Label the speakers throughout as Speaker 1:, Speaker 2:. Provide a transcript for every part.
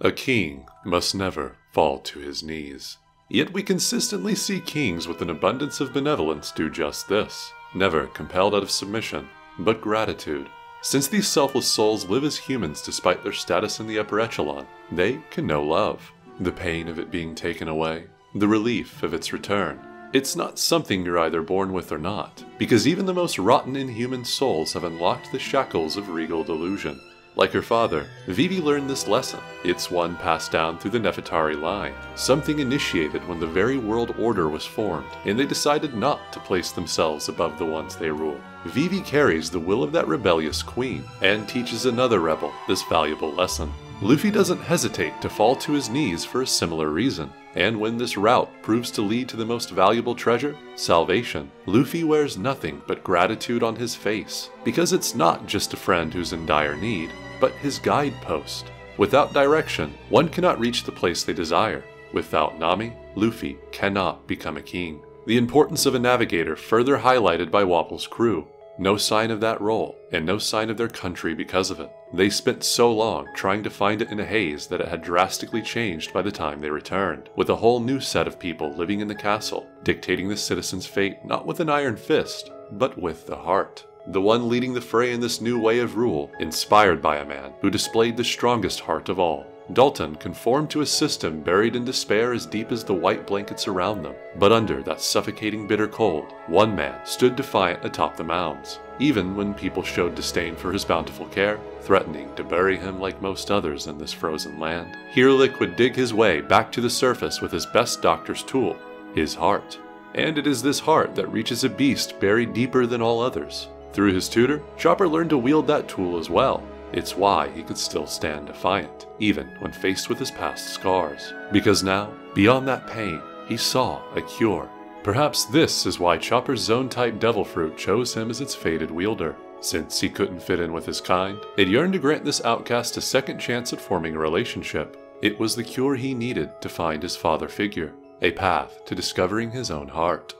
Speaker 1: A king must never fall to his knees. Yet we consistently see kings with an abundance of benevolence do just this, never compelled out of submission, but gratitude. Since these selfless souls live as humans despite their status in the upper echelon, they can know love. The pain of it being taken away, the relief of its return. It's not something you're either born with or not, because even the most rotten inhuman souls have unlocked the shackles of regal delusion. Like her father, Vivi learned this lesson. It's one passed down through the Nefertari line, something initiated when the very world order was formed, and they decided not to place themselves above the ones they rule. Vivi carries the will of that rebellious queen, and teaches another rebel this valuable lesson. Luffy doesn't hesitate to fall to his knees for a similar reason, and when this route proves to lead to the most valuable treasure, salvation, Luffy wears nothing but gratitude on his face, because it's not just a friend who's in dire need, but his guidepost. Without direction, one cannot reach the place they desire. Without Nami, Luffy cannot become a king. The importance of a navigator further highlighted by Wapple's crew. No sign of that role, and no sign of their country because of it. They spent so long trying to find it in a haze that it had drastically changed by the time they returned, with a whole new set of people living in the castle, dictating the citizens' fate not with an iron fist, but with the heart. The one leading the fray in this new way of rule, inspired by a man who displayed the strongest heart of all. Dalton conformed to a system buried in despair as deep as the white blankets around them, but under that suffocating bitter cold, one man stood defiant atop the mounds, even when people showed disdain for his bountiful care, threatening to bury him like most others in this frozen land. Hirlik would dig his way back to the surface with his best doctor's tool, his heart. And it is this heart that reaches a beast buried deeper than all others. Through his tutor, Chopper learned to wield that tool as well. It's why he could still stand defiant, even when faced with his past scars. Because now, beyond that pain, he saw a cure. Perhaps this is why Chopper's zone-type devil fruit chose him as its fated wielder. Since he couldn't fit in with his kind, it yearned to grant this outcast a second chance at forming a relationship. It was the cure he needed to find his father figure, a path to discovering his own heart.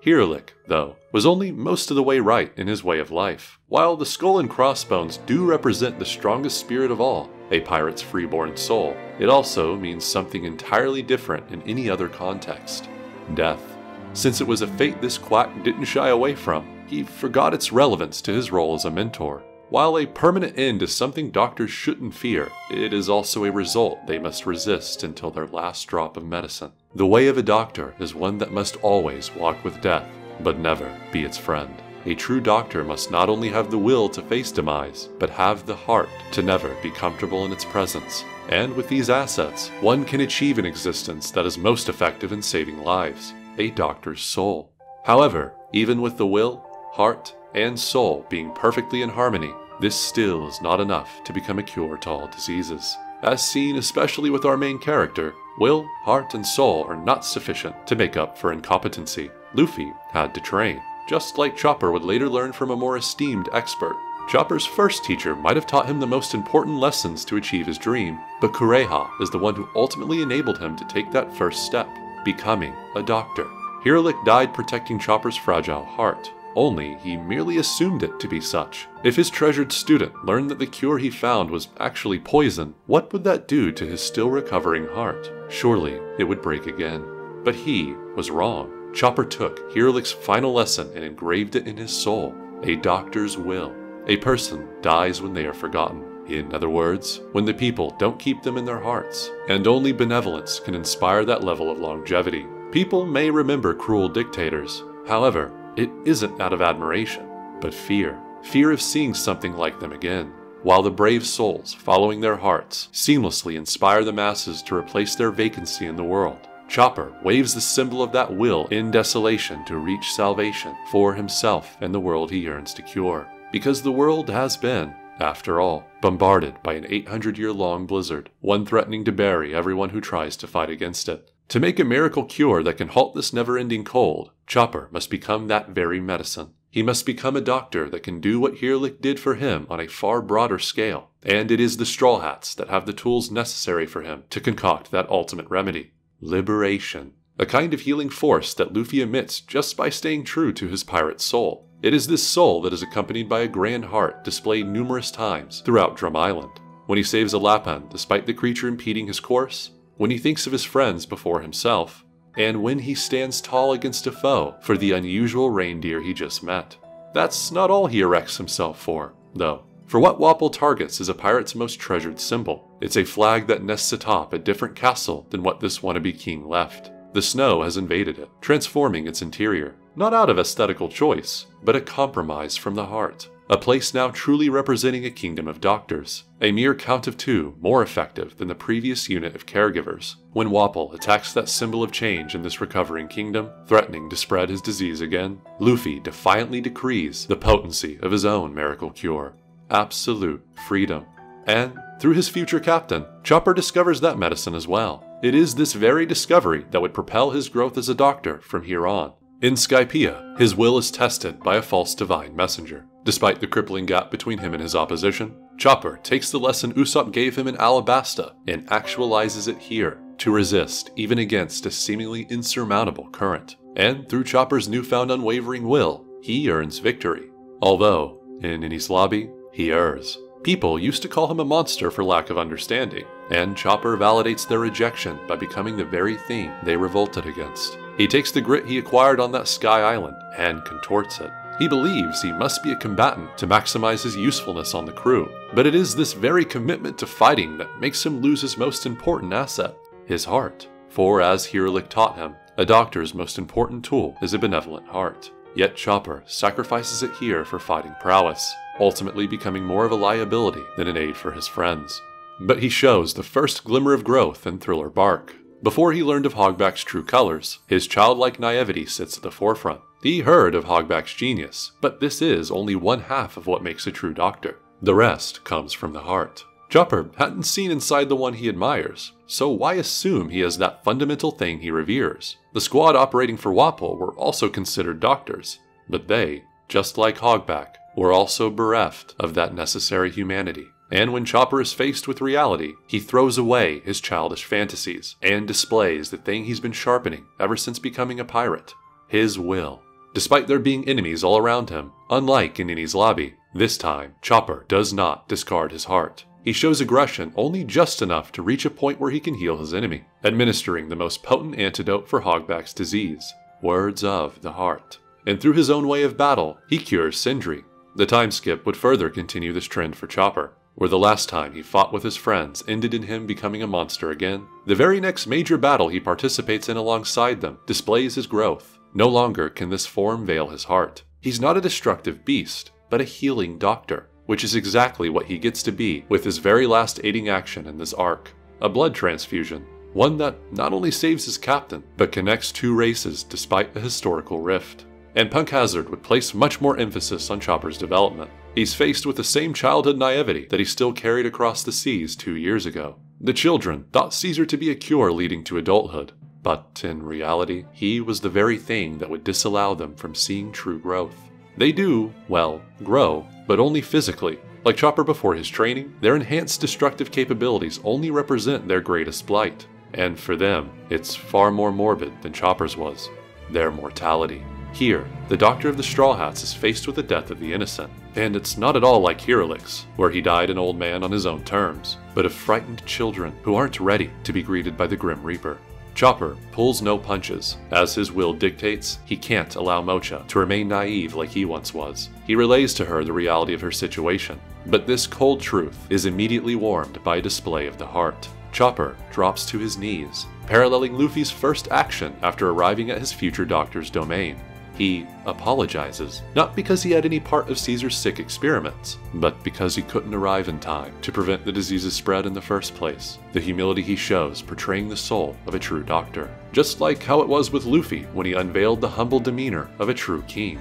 Speaker 1: Hirlik, though, was only most of the way right in his way of life. While the skull and crossbones do represent the strongest spirit of all, a pirate's freeborn soul, it also means something entirely different in any other context: death. Since it was a fate this quack didn't shy away from, he forgot its relevance to his role as a mentor. While a permanent end is something doctors shouldn't fear, it is also a result they must resist until their last drop of medicine. The way of a doctor is one that must always walk with death, but never be its friend. A true doctor must not only have the will to face demise, but have the heart to never be comfortable in its presence. And with these assets, one can achieve an existence that is most effective in saving lives: a doctor's soul. However, even with the will, heart, and soul being perfectly in harmony, this still is not enough to become a cure to all diseases. As seen especially with our main character, will, heart, and soul are not sufficient to make up for incompetency. Luffy had to train, just like Chopper would later learn from a more esteemed expert. Chopper's first teacher might have taught him the most important lessons to achieve his dream, but Kureha is the one who ultimately enabled him to take that first step, becoming a doctor. Hirlik died protecting Chopper's fragile heart. Only he merely assumed it to be such. If his treasured student learned that the cure he found was actually poison, what would that do to his still recovering heart? Surely it would break again. But he was wrong. Chopper took Hirlik's final lesson and engraved it in his soul: a doctor's will. A person dies when they are forgotten. In other words, when the people don't keep them in their hearts. And only benevolence can inspire that level of longevity. People may remember cruel dictators. However, it isn't out of admiration, but fear. Fear of seeing something like them again. While the brave souls, following their hearts, seamlessly inspire the masses to replace their vacancy in the world, Chopper waves the symbol of that will in desolation to reach salvation for himself and the world he yearns to cure. Because the world has been, after all, bombarded by an 800-year-long blizzard, one threatening to bury everyone who tries to fight against it. To make a miracle cure that can halt this never-ending cold, Chopper must become that very medicine. He must become a doctor that can do what Hirlik did for him on a far broader scale. And it is the Straw Hats that have the tools necessary for him to concoct that ultimate remedy: liberation. A kind of healing force that Luffy emits just by staying true to his pirate soul. It is this soul that is accompanied by a grand heart displayed numerous times throughout Drum Island. when he saves a lapin despite the creature impeding his course, when he thinks of his friends before himself, and when he stands tall against a foe for the unusual reindeer he just met. That's not all he erects himself for, though. For what Wapol targets is a pirate's most treasured symbol. It's a flag that nests atop a different castle than what this wannabe king left. The snow has invaded it, transforming its interior, not out of aesthetical choice, but a compromise from the heart. A place now truly representing a kingdom of doctors, a mere count of 2 more effective than the previous unit of caregivers. When Wapol attacks that symbol of change in this recovering kingdom, threatening to spread his disease again, Luffy defiantly decrees the potency of his own miracle cure. Absolute freedom. And through his future captain, Chopper discovers that medicine as well. It is this very discovery that would propel his growth as a doctor from here on. In Skypiea, his will is tested by a false divine messenger. Despite the crippling gap between him and his opposition, Chopper takes the lesson Usopp gave him in Alabasta and actualizes it here to resist even against a seemingly insurmountable current. And through Chopper's newfound unwavering will, he earns victory. Although, in Enies Lobby, he errs. People used to call him a monster for lack of understanding, and Chopper validates their rejection by becoming the very thing they revolted against. He takes the grit he acquired on that sky island and contorts it. He believes he must be a combatant to maximize his usefulness on the crew, but it is this very commitment to fighting that makes him lose his most important asset, his heart. For as Hiralik taught him, a doctor's most important tool is a benevolent heart. Yet Chopper sacrifices it here for fighting prowess, ultimately becoming more of a liability than an aid for his friends. But he shows the first glimmer of growth in Thriller Bark. Before he learned of Hogback's true colors, his childlike naivety sits at the forefront. He heard of Hogback's genius, but this is only one half of what makes a true doctor. The rest comes from the heart. Chopper hadn't seen inside the one he admires, so why assume he has that fundamental thing he reveres? The squad operating for Wapol were also considered doctors, but they, just like Hogback, were also bereft of that necessary humanity. And when Chopper is faced with reality, he throws away his childish fantasies and displays the thing he's been sharpening ever since becoming a pirate, his will. Despite there being enemies all around him, unlike in Enies Lobby, this time Chopper does not discard his heart. He shows aggression only just enough to reach a point where he can heal his enemy, administering the most potent antidote for Hogback's disease, words of the heart. And through his own way of battle, he cures Sindri. The time skip would further continue this trend for Chopper, where the last time he fought with his friends ended in him becoming a monster again. The very next major battle he participates in alongside them displays his growth. No longer can this form veil his heart. He's not a destructive beast, but a healing doctor, which is exactly what he gets to be with his very last aiding action in this arc. A blood transfusion, one that not only saves his captain, but connects 2 races despite a historical rift. And Punk Hazard would place much more emphasis on Chopper's development. He's faced with the same childhood naivety that he still carried across the seas 2 years ago. The children thought Caesar to be a cure leading to adulthood, but in reality, he was the very thing that would disallow them from seeing true growth. They do, well, grow, but only physically. Like Chopper before his training, their enhanced destructive capabilities only represent their greatest blight. And for them, it's far more morbid than Chopper's was. Their mortality. Here, the Doctor of the Straw Hats is faced with the death of the innocent, and it's not at all like Hiralik's, where he died an old man on his own terms, but of frightened children who aren't ready to be greeted by the Grim Reaper. Chopper pulls no punches. As his will dictates, he can't allow Mocha to remain naive like he once was. He relays to her the reality of her situation, but this cold truth is immediately warmed by a display of the heart. Chopper drops to his knees, paralleling Luffy's first action after arriving at his future doctor's domain. He apologizes, not because he had any part of Caesar's sick experiments, but because he couldn't arrive in time to prevent the disease's spread in the first place. The humility he shows portraying the soul of a true doctor, just like how it was with Luffy when he unveiled the humble demeanor of a true king.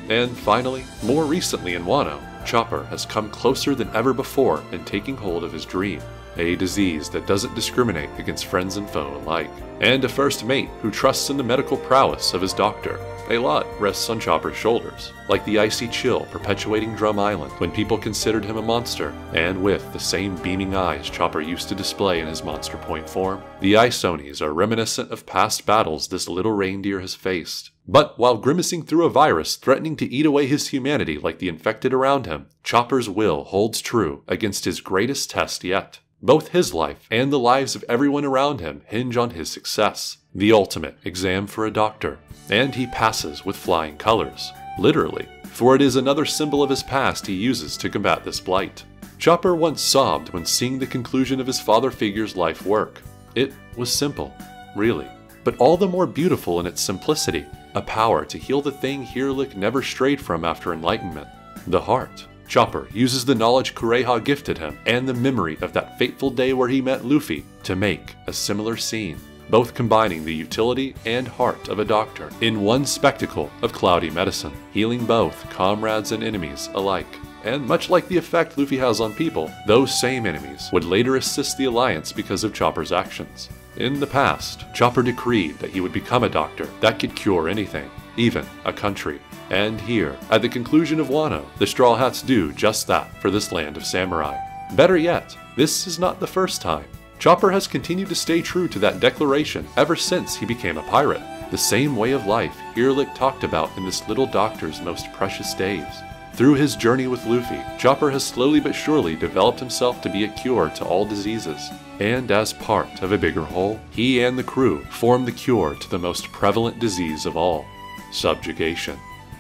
Speaker 1: And finally, more recently in Wano, Chopper has come closer than ever before in taking hold of his dream, a disease that doesn't discriminate against friends and foe alike, and a first mate who trusts in the medical prowess of his doctor. A lot rests on Chopper's shoulders, like the icy chill perpetuating Drum Island when people considered him a monster, and with the same beaming eyes Chopper used to display in his Monster Point form. The Isonis are reminiscent of past battles this little reindeer has faced. But while grimacing through a virus threatening to eat away his humanity like the infected around him, Chopper's will holds true against his greatest test yet. Both his life and the lives of everyone around him hinge on his success, the ultimate exam for a doctor, and he passes with flying colors, literally, for it is another symbol of his past he uses to combat this blight. Chopper once sobbed when seeing the conclusion of his father figure's life work. It was simple, really, but all the more beautiful in its simplicity, a power to heal the thing Hirlik never strayed from after enlightenment, the heart. Chopper uses the knowledge Kureha gifted him and the memory of that fateful day where he met Luffy to make a similar scene, both combining the utility and heart of a doctor in one spectacle of cloudy medicine, healing both comrades and enemies alike. And much like the effect Luffy has on people, those same enemies would later assist the Alliance because of Chopper's actions. In the past, Chopper decreed that he would become a doctor that could cure anything, even a country. And here, at the conclusion of Wano, the Straw Hats do just that for this land of samurai. Better yet, this is not the first time. Chopper has continued to stay true to that declaration ever since he became a pirate, the same way of life Hirlik talked about in this little doctor's most precious days. Through his journey with Luffy, Chopper has slowly but surely developed himself to be a cure to all diseases. And as part of a bigger whole, he and the crew form the cure to the most prevalent disease of all, subjugation.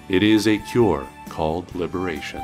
Speaker 1: It is a cure called liberation.